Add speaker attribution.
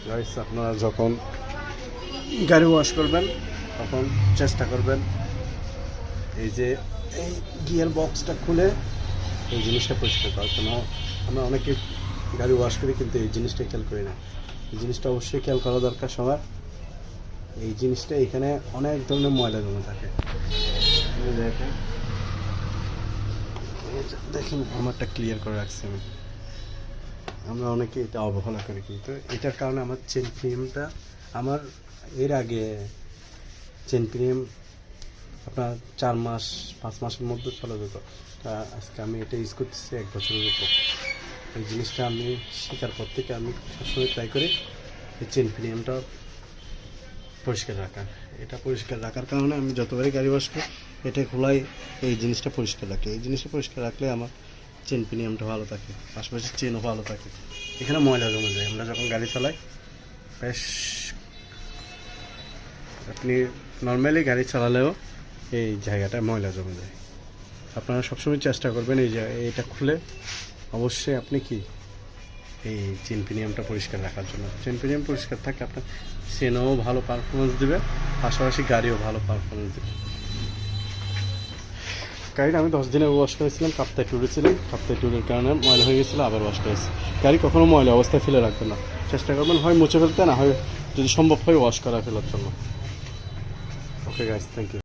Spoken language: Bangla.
Speaker 1: গাইস আপনারা যখন গাড়ি ওয়াশ করবেন তখন চেষ্টা করবেন এই যে এই গিয়ার বক্সটা খুলে এই জিনিসটা পরিষ্কার করার জন্য। আমরা অনেকে গাড়ি ওয়াশ করি কিন্তু এই জিনিসটা খেয়াল করি না। এই জিনিসটা অবশ্যই খেয়াল করা দরকার সবার। এই জিনিসটা এখানে অনেক ধরনের ময়লা জমে থাকে। দেখেন আমারটা ক্লিয়ার করে রাখছি আমি। আমরা অনেকে এটা অবহেলা করি কিন্তু এটার কারণে আমার চেন প্রিমিয়ামটা আমার এর আগে চেন প্রিমিয়াম আপনার 4 মাস 5 মাসের মধ্যে চলে যেত। তা আজকে আমি এটা ইউজ করতেছি 1 বছরের উপর। এই জিনিসটা আমি শেখার পর থেকে আমি সবসময় ট্রাই করি এই চেন প্রিমিয়ামটা পরিষ্কার রাখার। এটা পরিষ্কার রাখার কারণে আমি যতবারই গাড়ি ওয়াশ করি এটা খোলাই এই জিনিসটা পরিষ্কার রাখি। এই জিনিসটা পরিষ্কার রাখলে আমার চেন প্রিমিয়ামটা ভালো থাকে, পাশাপাশি চেনও ভালো থাকে। এখানে ময়লা জমে যায় আমরা যখন গাড়ি চালাই। বেশ আপনি নর্মালি গাড়ি চালালেও এই জায়গাটা ময়লা জমে যায়। আপনারা সবসময় চেষ্টা করবেন এই এটা খুলে অবশ্যই আপনি কি এই চেন প্রিমিয়ামটা পরিষ্কার রাখার জন্য। চেন প্রিমিয়াম পরিষ্কার থাকলে আপনার চেনও ভালো পারফরমেন্স দেবে, পাশাপাশি গাড়িও ভালো পারফরমেন্স দেবে। গাড়িটা আমি 10 দিনে ওয়াশ করেছিলাম, কাপ্তায় টুরেছিলাম। কাপ্তায় টুরের কারণে ময়লা হয়ে গেছিলো, আবার ওয়াশ করেছি। গাড়ি কখনো ময়লা অবস্থায় ফেলে রাখবেন না, চেষ্টা করবেন হয় মুছে ফেলতে, না হয় যদি সম্ভব হয় ওয়াশ করা ফেলার জন্য। Okay guys, thank you.